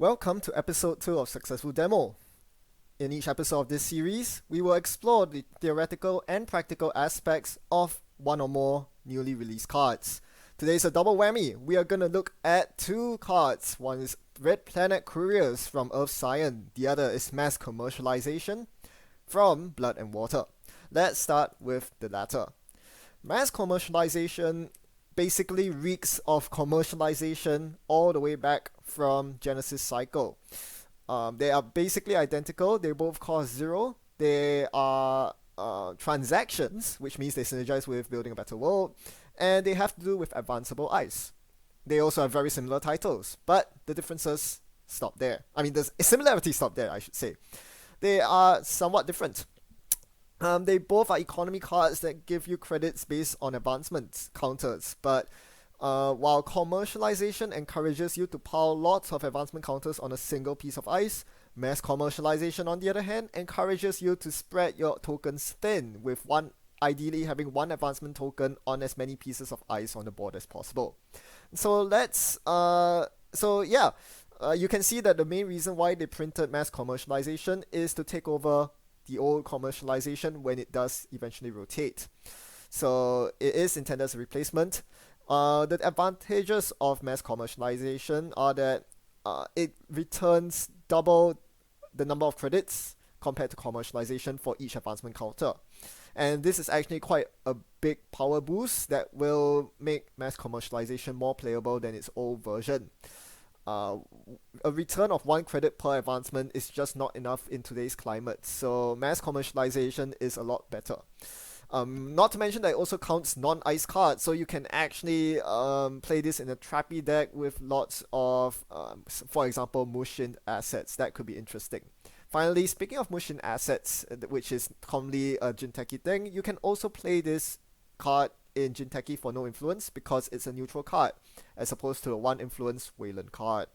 Welcome to episode 2 of Successful Demo. In each episode of this series, we will explore the theoretical and practical aspects of one or more newly released cards. Today's a double whammy. We are going to look at two cards. One is Red Planet Couriers from Earth Scion. The other is Mass Commercialization from Blood and Water. Let's start with the latter. Mass commercialization basically reeks of commercialization all the way back from Genesis Cycle. They are basically identical. They both cost zero. They are transactions, which means they synergize with building a better world, and they have to do with advanceable ice. They also have very similar titles, but the differences stop there. I mean, the similarities stop there, I should say. They are somewhat different. They both are economy cards that give you credits based on advancement counters, but while commercialization encourages you to pile lots of advancement counters on a single piece of ice, mass commercialization, on the other hand, encourages you to spread your tokens thin, with ideally having one advancement token on as many pieces of ice on the board as possible. So you can see that the main reason why they printed mass commercialization is to take over the old commercialization when it does eventually rotate. So it is intended as a replacement. The advantages of mass commercialization are that it returns double the number of credits compared to commercialization for each advancement counter. And this is actually quite a big power boost that will make mass commercialization more playable than its old version. A return of 1 credit per advancement is just not enough in today's climate, so mass commercialization is a lot better. Not to mention that it also counts non-ice cards, so you can actually play this in a trappy deck with lots of, for example, Mushin assets. That could be interesting. Finally, speaking of Mushin assets, which is commonly a Jinteki thing, you can also play this card in Jinteki for no influence because it's a neutral card, as opposed to a 1 influence Wayland card.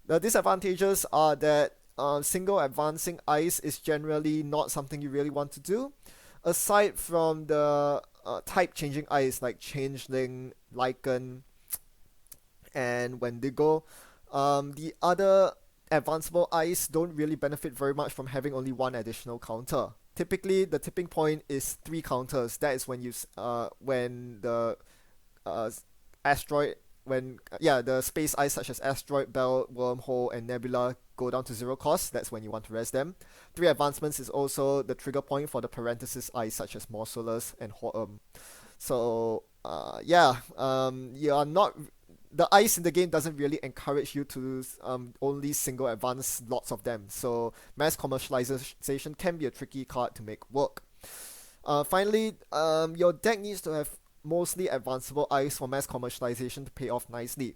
The disadvantages are that single advancing ice is generally not something you really want to do. Aside from the type changing ice like Changeling, Lycan, and Wendigo, the other advanceable ice don't really benefit very much from having only 1 additional counter. Typically, the tipping point is 3 counters. That is when when the the space ice such as Asteroid Belt, Wormhole, and Nebula go down to 0 cost. That's when you want to res them. 3 advancements is also the trigger point for the parenthesis ice such as Morsulus and Hoorn. So you are not. The ice in the game doesn't really encourage you to only single advance lots of them, so mass commercialization can be a tricky card to make work. Finally, your deck needs to have mostly advanceable ice for mass commercialization to pay off nicely.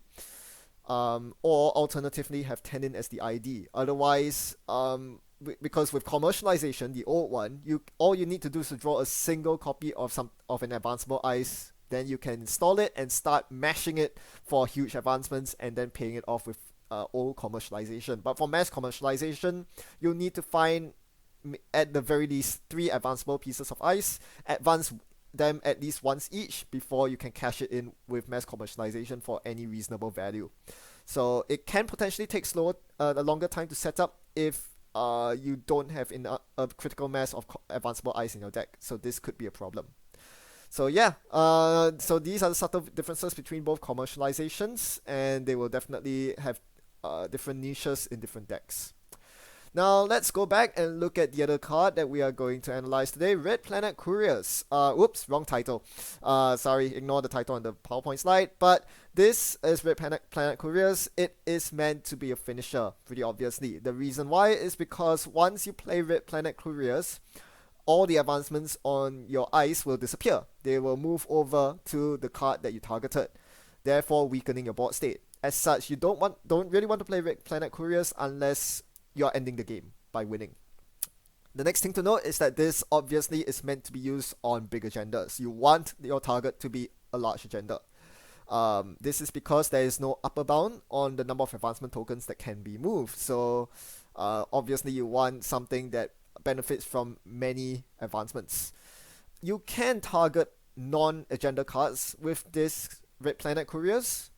Or alternatively have Tenin as the ID. Otherwise, because with commercialization, the old one, all you need to do is to draw a single copy of an advanceable ice. Then you can install it and start mashing it for huge advancements and then paying it off with old commercialization. But for mass commercialization, you'll need to find at the very least 3 advanceable pieces of ice, advance them at least once each before you can cash it in with mass commercialization for any reasonable value. So it can potentially take a longer time to set up if you don't have a critical mass of advanceable ice in your deck. So this could be a problem. So so these are the subtle differences between both commercializations, and they will definitely have different niches in different decks. Now let's go back and look at the other card that we are going to analyze today, Red Planet Couriers. Oops, wrong title. Sorry, ignore the title on the PowerPoint slide. But this is Red Planet Couriers. It is meant to be a finisher, pretty obviously. The reason why is because once you play Red Planet Couriers, all the advancements on your ice will disappear. They will move over to the card that you targeted, therefore weakening your board state. As such, you don't really want to play Red Planet Couriers unless you're ending the game by winning. The next thing to note is that this obviously is meant to be used on big agendas. You want your target to be a large agenda. This is because there is no upper bound on the number of advancement tokens that can be moved. So obviously you want something that benefits from many advancements. You can target non-agenda cards with this Red Planet Couriers.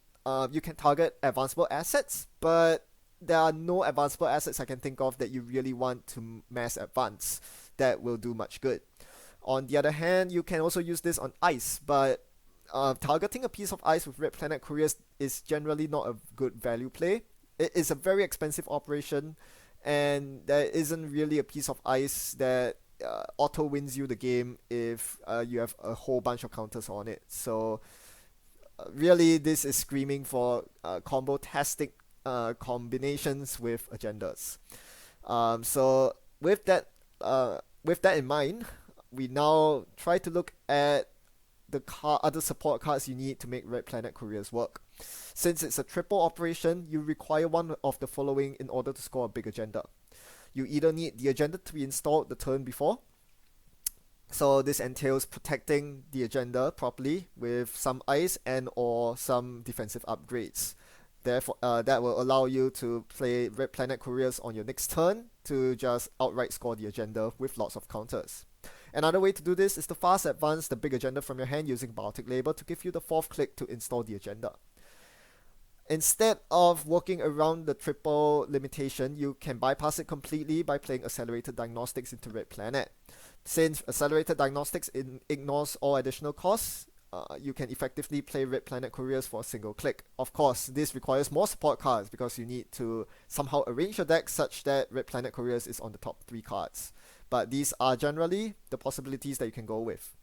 You can target advanceable assets, but there are no advanceable assets I can think of that you really want to mass advance that will do much good. On the other hand, you can also use this on ice, but targeting a piece of ice with Red Planet Couriers is generally not a good value play. It is a very expensive operation, and there isn't really a piece of ice that auto wins you the game if you have a whole bunch of counters on it. So really, this is screaming for combo-tastic combinations with agendas. So with that in mind, we now try to look at the other support cards you need to make Red Planet Couriers work. Since it's a triple operation, you require one of the following in order to score a big agenda. You either need the agenda to be installed the turn before, so this entails protecting the agenda properly with some ice and or some defensive upgrades. Therefore, that will allow you to play Red Planet Couriers on your next turn to just outright score the agenda with lots of counters. Another way to do this is to fast advance the big agenda from your hand using Baltic Labor to give you the 4th click to install the agenda. Instead of working around the triple limitation, you can bypass it completely by playing Accelerated Diagnostics into Red Planet. Since Accelerated Diagnostics ignores all additional costs, you can effectively play Red Planet Couriers for a single click. Of course, this requires more support cards because you need to somehow arrange your deck such that Red Planet Couriers is on the top 3 cards. But these are generally the possibilities that you can go with.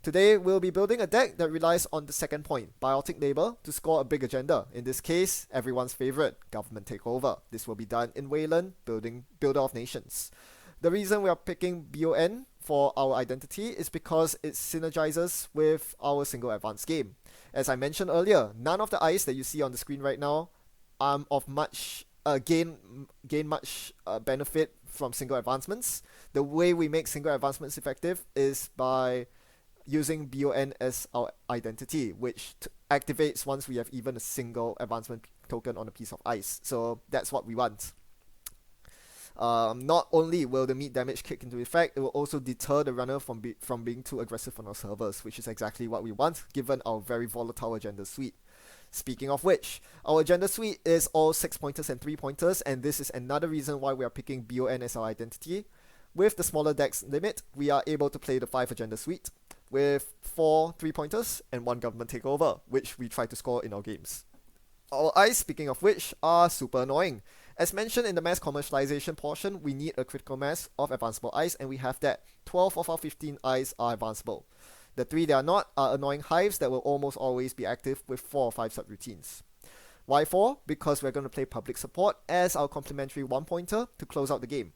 Today, we'll be building a deck that relies on the second point, Biotic Labor, to score a big agenda. In this case, everyone's favorite, Government Takeover. This will be done in Wayland, Builder of Nations. The reason we are picking BON for our identity is because it synergizes with our single advance game. As I mentioned earlier, none of the ice that you see on the screen right now of much gain much benefit from single advancements. The way we make single advancements effective is by using BON as our identity, which activates once we have even a single advancement token on a piece of ice. So that's what we want. Not only will the meat damage kick into effect, it will also deter the runner from being too aggressive on our servers, which is exactly what we want given our very volatile agenda suite. Speaking of which, our agenda suite is all 6-pointers and 3-pointers, and this is another reason why we are picking BON as our identity. With the smaller decks limit, we are able to play the 5 agenda suite with 4 3-pointers and 1 government takeover, which we try to score in our games. Our eyes, speaking of which, are super annoying. As mentioned in the mass commercialization portion, we need a critical mass of advanceable eyes, and we have that. 12 of our 15 eyes are advanceable. The 3 that are not are annoying hives that will almost always be active with 4 or 5 subroutines. Why 4? Because we're going to play public support as our complementary 1-pointer to close out the game.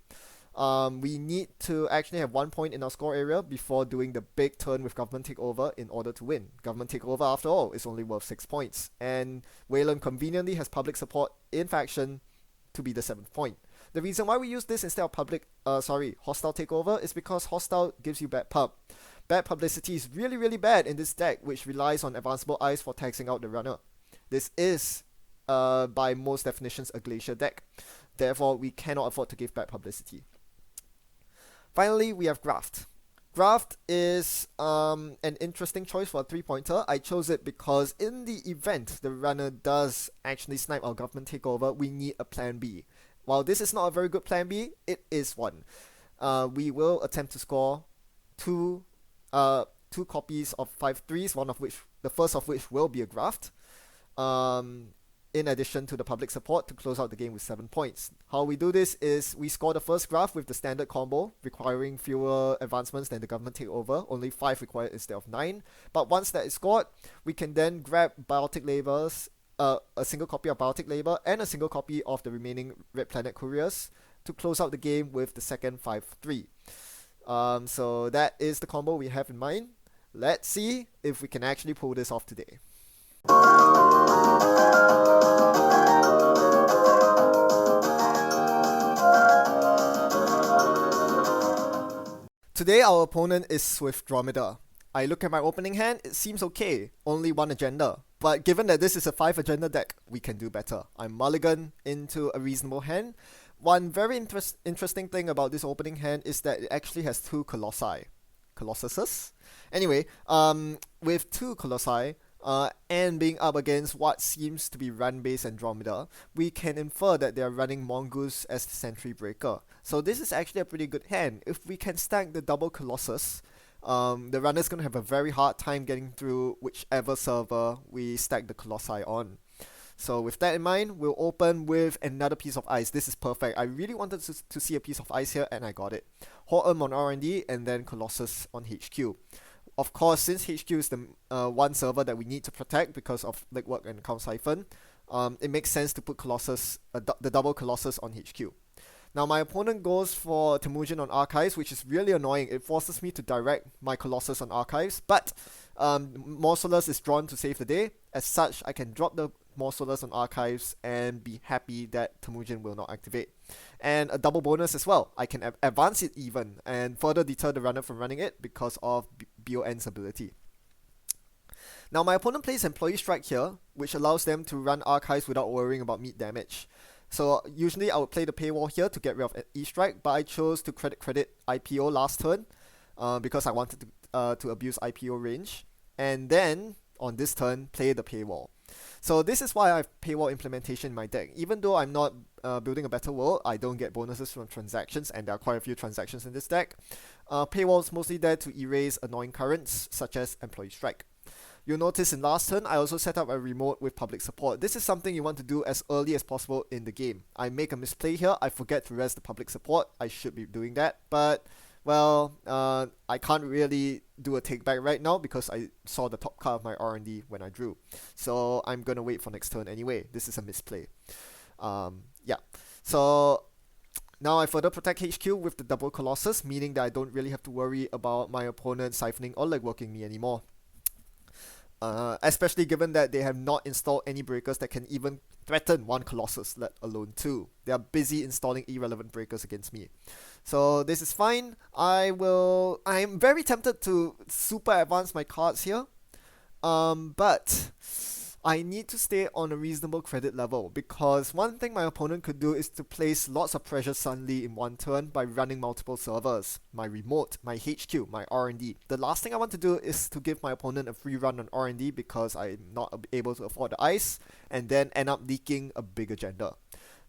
We need to actually have 1 point in our score area before doing the big turn with Government Takeover in order to win. Government Takeover, after all, is only worth 6 points, and Wayland conveniently has public support in faction to be the 7th point. The reason why we use this instead of hostile takeover is because hostile gives you bad pub. Bad publicity is really, really bad in this deck, which relies on advanceable eyes for taxing out the runner. This is, by most definitions, a glacier deck. Therefore, we cannot afford to give bad publicity. Finally, we have Graft. Graft is an interesting choice for a 3-pointer. I chose it because in the event the runner does actually snipe our government takeover, we need a plan B. While this is not a very good plan B, it is one. We will attempt to score two copies of 5/3s, the first of which will be a Graft. In addition to the public support to close out the game with 7 points. How we do this is we score the first Graft with the standard combo, requiring fewer advancements than the government takeover, only 5 required instead of 9. But once that is scored, we can then grab Biotic Labors, a single copy of Biotic Labor, and a single copy of the remaining Red Planet Couriers to close out the game with the second 5/3. So that is the combo we have in mind. Let's see if we can actually pull this off today. Today our opponent is Swift Dromedar. I look at my opening hand, it seems okay, only 1 agenda. But given that this is a 5 agenda deck, we can do better. I mulligan into a reasonable hand. One very interesting thing about this opening hand is that it actually has 2 Colossuses. Anyway, with 2 Colossi, and being up against what seems to be run-based Andromeda, we can infer that they are running Mongoose as the Sentry Breaker. So this is actually a pretty good hand. If we can stack the double Colossus, the runner's going to have a very hard time getting through whichever server we stack the Colossi on. So with that in mind, we'll open with another piece of ice. This is perfect. I really wanted to see a piece of ice here, and I got it. Horton on R&D, and then Colossus on HQ. Of course, since HQ is the one server that we need to protect because of legwork and Count Siphon, it makes sense to put Colossus, the double Colossus on HQ. Now my opponent goes for Temujin on Archives, which is really annoying. It forces me to direct my Colossus on Archives, but Morsolus is drawn to save the day. As such, I can drop the Morsolus on Archives and be happy that Temujin will not activate. And a double bonus as well. I can advance it even and further deter the runner from running it because of beyoken's ability. Now my opponent plays Employee Strike here, which allows them to run Archives without worrying about meat damage. So usually I would play the paywall here to get rid of E-Strike, but I chose to credit IPO last turn because I wanted to abuse IPO range. And then on this turn, play the paywall. So this is why I have paywall implementation in my deck. Even though I'm not building a better world, I don't get bonuses from transactions, and there are quite a few transactions in this deck. Paywall is mostly there to erase annoying currents, such as Employee Strike. You'll notice in last turn, I also set up a remote with public support. This is something you want to do as early as possible in the game. I make a misplay here, I forget to res the public support. I should be doing that, but, well, I can't really do a take back right now because I saw the top card of my R&D when I drew. So I'm gonna wait for next turn anyway. This is a misplay. Yeah. So now I further protect HQ with the double Colossus, meaning that I don't really have to worry about my opponent siphoning or legworking me anymore. Especially given that they have not installed any breakers that can even threaten one Colossus, let alone two. They are busy installing irrelevant breakers against me. So this is fine. I'm very tempted to super advance my cards here. But I need to stay on a reasonable credit level, because one thing my opponent could do is to place lots of pressure suddenly in one turn by running multiple servers. My remote, my HQ, my R&D. The last thing I want to do is to give my opponent a free run on R&D because I'm not able to afford the ice, and then end up leaking a big agenda.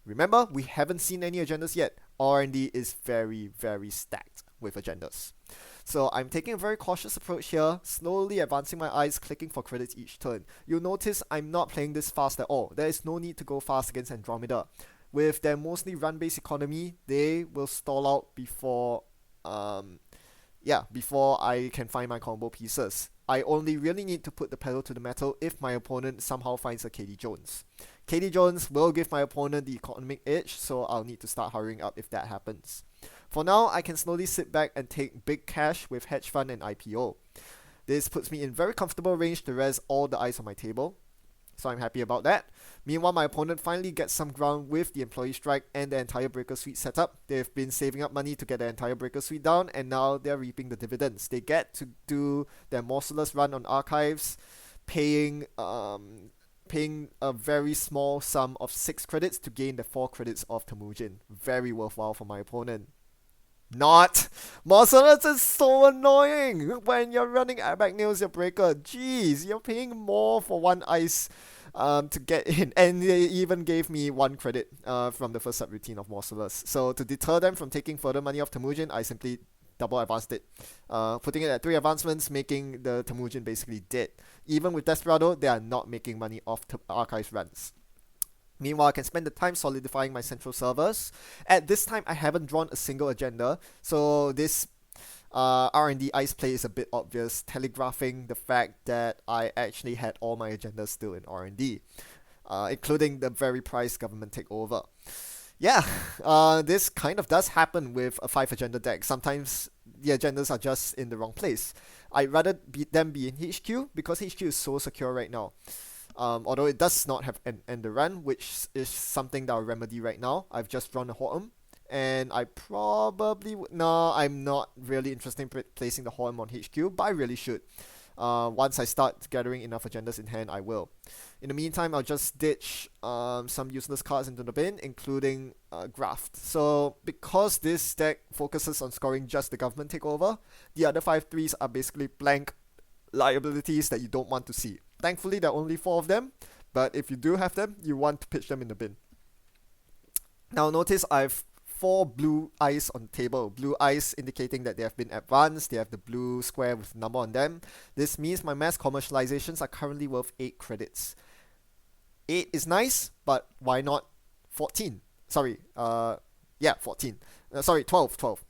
Remember, we haven't seen any agendas yet. R&D is very, very stacked with agendas. So I'm taking a very cautious approach here, slowly advancing my eyes, clicking for credits each turn. You'll notice I'm not playing this fast at all. There is no need to go fast against Andromeda. With their mostly run-based economy, they will stall out before I can find my combo pieces. I only really need to put the pedal to the metal if my opponent somehow finds a KD Jones. KD Jones will give my opponent the economic edge, so I'll need to start hurrying up if that happens. For now, I can slowly sit back and take big cash with hedge fund and IPO. This puts me in very comfortable range to res all the ice on my table, so I'm happy about that. Meanwhile, my opponent finally gets some ground with the Employee Strike and the entire Breaker Suite setup. They've been saving up money to get the entire Breaker Suite down, and now they're reaping the dividends. They get to do their Morsolus run on Archives, paying a very small sum of 6 credits to gain the 4 credits of Temujin. Very worthwhile for my opponent. Not! Morsolus is so annoying when you're running Airbag Nails your Breaker. Jeez, you're paying more for one ice to get in. And they even gave me 1 credit from the first subroutine of Morsolus. So to deter them from taking further money off Temujin, I simply double advanced it. Putting it at 3 advancements, making the Temujin basically dead. Even with Desperado, they are not making money off Archives runs. Meanwhile, I can spend the time solidifying my central servers. At this time, I haven't drawn a single agenda, so this R&D ice play is a bit obvious, telegraphing the fact that I actually had all my agendas still in R&D, including the very priced government takeover. Yeah, this kind of does happen with a 5 agenda deck. Sometimes the agendas are just in the wrong place. I'd rather them be in HQ because HQ is so secure right now. Although it does not have an end run, which is something that I'll remedy right now. I've just drawn a Horton, and I probably no, I'm not really interested in placing the Horton on HQ, but I really should. Once I start gathering enough agendas in hand, I will. In the meantime, I'll just ditch some useless cards into the bin, including Graft. So because this deck focuses on scoring just the government takeover, the other 5 3s are basically blank liabilities that you don't want to see. Thankfully, there are only 4 of them, but if you do have them, you want to pitch them in the bin. Now notice I've 4 blue eyes on the table. Blue eyes indicating that they have been advanced. They have the blue square with the number on them. This means my mass commercializations are currently worth 8 credits. 8 is nice, but why not 14? Sorry, 14. 12.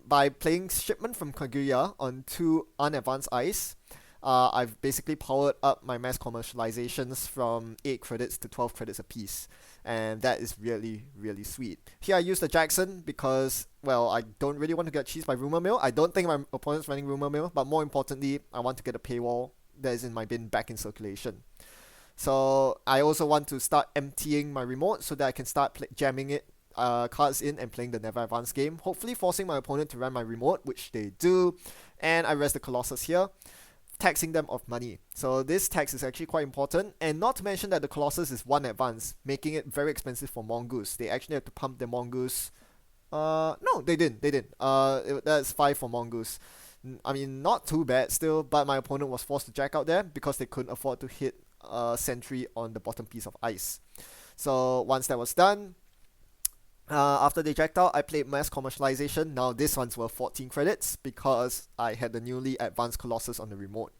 By playing Shipment from Couriers on 2 unadvanced eyes, I've basically powered up my mass commercializations from 8 credits to 12 credits apiece. And that is really, really sweet. Here I use the Jackson because, well, I don't really want to get cheesed by Rumor Mill. I don't think my opponent's running Rumor Mill, but more importantly, I want to get a paywall that is in my bin back in circulation. So I also want to start emptying my remote so that I can start jamming it cards in and playing the Never Advanced game, hopefully forcing my opponent to run my remote, which they do, and I rest the Colossus here, taxing them of money. So this tax is actually quite important, and not to mention that the Colossus is 1 advance, making it very expensive for Mongoose. They actually have to pump their Mongoose. No, they didn't. That's 5 for Mongoose. I mean, not too bad still, but my opponent was forced to jack out there because they couldn't afford to hit a sentry on the bottom piece of ice. So once that was done, after they jacked out, I played Mass Commercialization. Now this one's worth 14 credits because I had the newly advanced Colossus on the remote.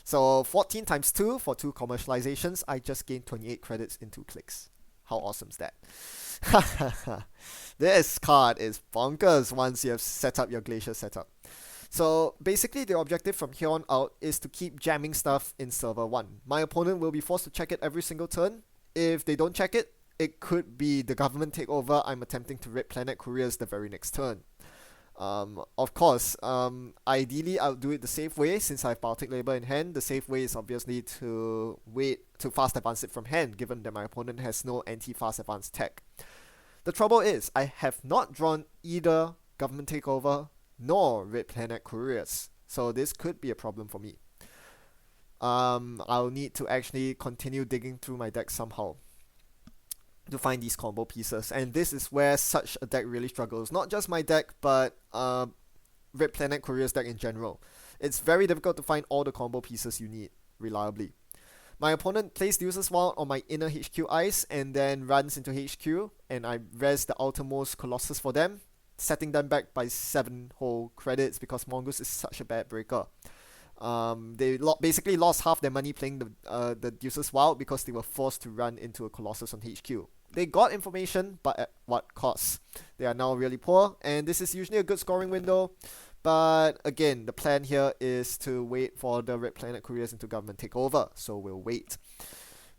So 14 times 2 for 2 commercializations, I just gained 28 credits in 2 clicks. How awesome is that? This card is bonkers once you have set up your Glacier setup. So basically the objective from here on out is to keep jamming stuff in server 1. My opponent will be forced to check it every single turn. If they don't check it, it could be the government takeover I'm attempting to raid Planet Couriers the very next turn. Of course, ideally I'll do it the safe way since I have Baltic Labor in hand. The safe way is obviously to wait to fast advance it from hand, given that my opponent has no anti-fast advance tech. The trouble is, I have not drawn either government takeover nor raid Planet Couriers, so this could be a problem for me. I'll need to actually continue digging through my deck somehow to find these combo pieces, and this is where such a deck really struggles. Not just my deck, but Red Planet Couriers deck in general. It's very difficult to find all the combo pieces you need reliably. My opponent plays User's Wild on my inner HQ ice and then runs into HQ, and I res the outermost Colossus for them, setting them back by 7 whole credits because Mongoose is such a bad breaker. They basically lost half their money playing the User's Wild because they were forced to run into a Colossus on HQ. They got information, but at what cost? They are now really poor, and this is usually a good scoring window. But again, the plan here is to wait for the Red Planet Couriers into government takeover, so we'll wait.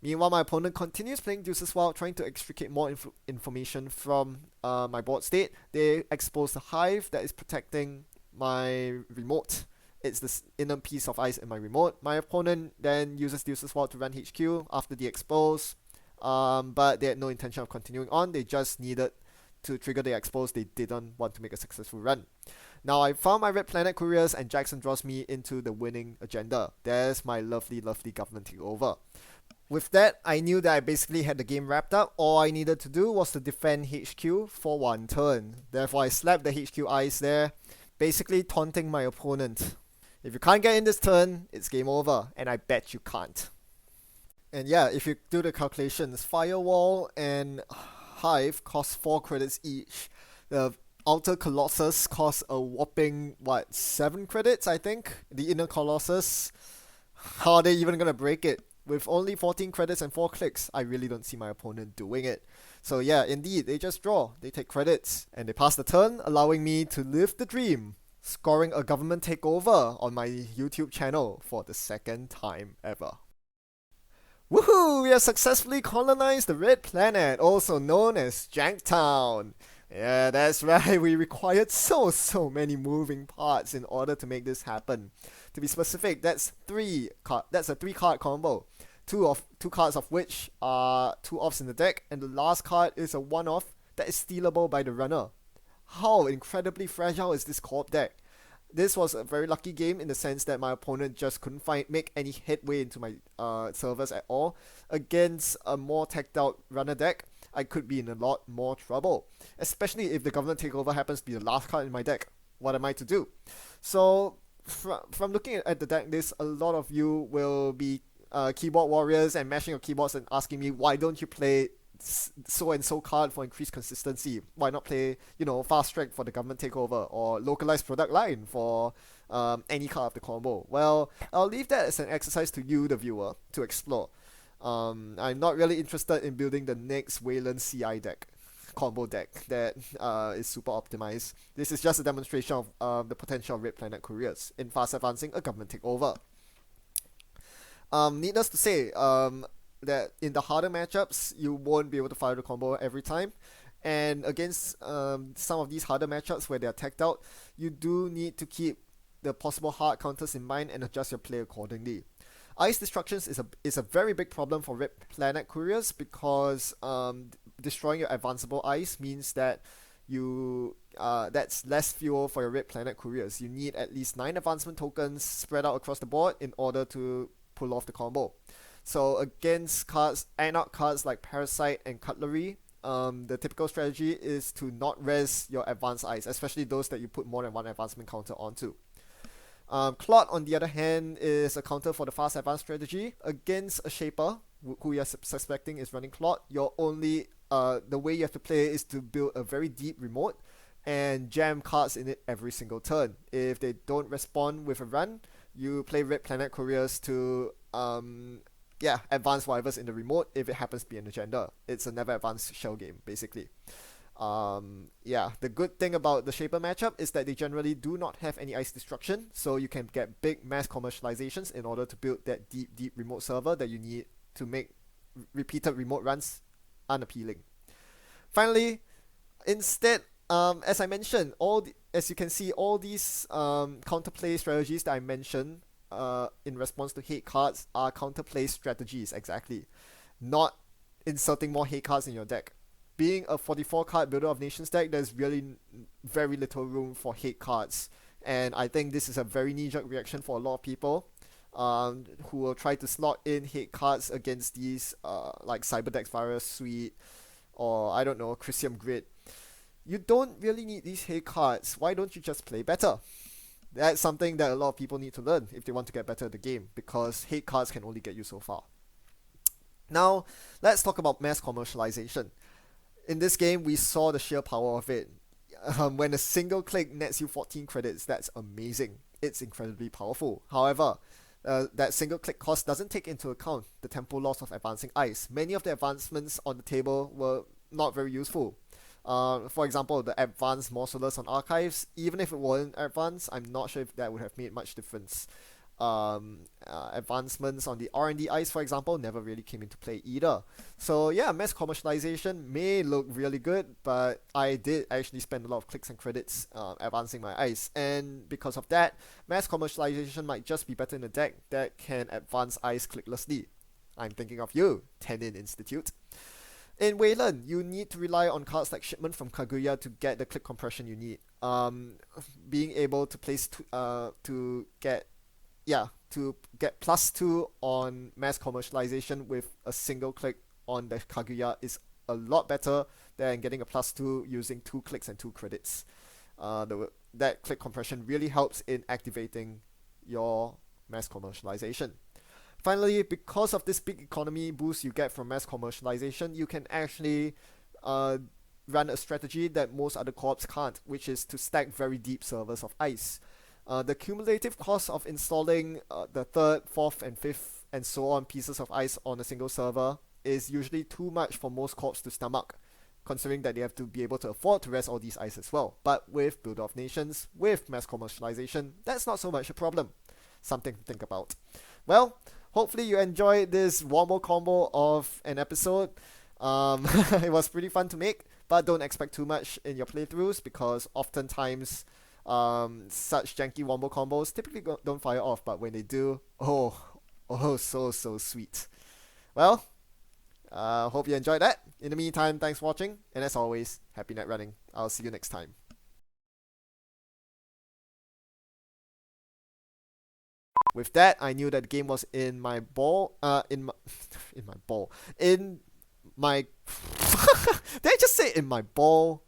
Meanwhile, my opponent continues playing User's Wild, trying to extricate more information from my board state. They expose the hive that is protecting my remote. It's this inner piece of ice in my remote. My opponent then uses User's Wild to run HQ after the expose, but they had no intention of continuing on. They just needed to trigger the expose. They didn't want to make a successful run. Now I found my Red Planet Couriers, and Jackson draws me into the winning agenda. There's my lovely, lovely government takeover. With that, I knew that I basically had the game wrapped up. All I needed to do was to defend HQ for 1 turn. Therefore, I slapped the HQ ice there, basically taunting my opponent. If you can't get in this turn, it's game over, and I bet you can't. And yeah, if you do the calculations, Firewall and Hive cost 4 credits each. The Outer Colossus costs a whopping, 7 credits, I think? The Inner Colossus. How are they even gonna break it? With only 14 credits and 4 clicks, I really don't see my opponent doing it. So yeah, indeed, they just draw. They take credits, and they pass the turn, allowing me to live the dream, scoring a government takeover on my YouTube channel for the 2nd time ever. Woohoo! We have successfully colonized the Red Planet, also known as Janktown. Yeah, that's right, we required so many moving parts in order to make this happen. To be specific, that's a 3-card combo. Two cards of which are 2 offs in the deck, and the last card is a 1-off that is stealable by the runner. How incredibly fragile is this co-op deck? This was a very lucky game in the sense that my opponent just couldn't make any headway into my servers at all. Against a more teched out runner deck, I could be in a lot more trouble. Especially if the government takeover happens to be the last card in my deck. What am I to do? So from looking at the deck list, a lot of you will be keyboard warriors and mashing your keyboards and asking me, why don't you play so and so card for increased consistency? Why not play, fast track for the government takeover, or localized product line for any card of the combo? Well, I'll leave that as an exercise to you, the viewer, to explore. I'm not really interested in building the next Wayland CI deck, combo deck that is super optimized. This is just a demonstration of the potential of Red Planet Couriers in fast advancing a government takeover. Needless to say, that in the harder matchups, you won't be able to fire the combo every time. And against some of these harder matchups where they are tagged out, you do need to keep the possible hard counters in mind and adjust your play accordingly. Ice destructions is a very big problem for Red Planet Couriers because destroying your advanceable ice means that that's less fuel for your Red Planet Couriers. You need at least 9 advancement tokens spread out across the board in order to pull off the combo. So against out cards like Parasite and Cutlery, the typical strategy is to not res your advanced ice, especially those that you put more than 1 advancement counter onto. Clot, on the other hand, is a counter for the fast advance strategy. Against a Shaper, who you're suspecting is running Clot, the way you have to play is to build a very deep remote and jam cards in it every single turn. If they don't respond with a run, you play Red Planet Couriers to advance whatever's in the remote if it happens to be an agenda. It's a never advance shell game, basically. The good thing about the Shaper matchup is that they generally do not have any ice destruction, so you can get big mass commercializations in order to build that deep remote server that you need to make repeated remote runs unappealing. Finally, instead, as I mentioned, as you can see, all these counterplay strategies that I mentioned in response to hate cards are counterplay strategies, exactly, not inserting more hate cards in your deck. Being a 44 card Builder of Nations deck, there's really very little room for hate cards, and I think this is a very knee-jerk reaction for a lot of people who will try to slot in hate cards against these like Cyberdex Virus Suite or I don't know, Chrysium Grid. You don't really need these hate cards. Why don't you just play better? That's something that a lot of people need to learn if they want to get better at the game, because hate cards can only get you so far. Now, let's talk about mass commercialization. In this game, we saw the sheer power of it. When a single click nets you 14 credits, that's amazing. It's incredibly powerful. However, that single click cost doesn't take into account the tempo loss of advancing ice. Many of the advancements on the table were not very useful. For example, the advanced Morcelus on Archives, even if it wasn't advanced, I'm not sure if that would have made much difference. Advancements on the R&D ice, for example, never really came into play either. So yeah, mass commercialization may look really good, but I did actually spend a lot of clicks and credits advancing my ice, and because of that, mass commercialization might just be better in a deck that can advance ice clicklessly. I'm thinking of you, Tenin Institute. In Wayland, you need to rely on cards like Shipment from Kaguya to get the click compression you need. Being able to place to get +2 on mass commercialization with a single click on the Kaguya is a lot better than getting a +2 using 2 clicks and 2 credits. That click compression really helps in activating your mass commercialization. Finally, because of this big economy boost you get from mass commercialization, you can actually run a strategy that most other co-ops can't, which is to stack very deep servers of ice. The cumulative cost of installing the 3rd, 4th, and 5th, and so on pieces of ice on a single server is usually too much for most co-ops to stomach, considering that they have to be able to afford to rest all these ice as well. But with Builder of Nations, with mass commercialization, that's not so much a problem. Something to think about. Well, hopefully you enjoyed this wombo combo of an episode. It was pretty fun to make, but don't expect too much in your playthroughs, because oftentimes such janky wombo combos typically don't fire off, but when they do, so sweet. Well, hope you enjoyed that. In the meantime, thanks for watching, and as always, happy net running. I'll see you next time. With that, I knew that the game was in my ball. In my ball. In my. Did I just say in my ball?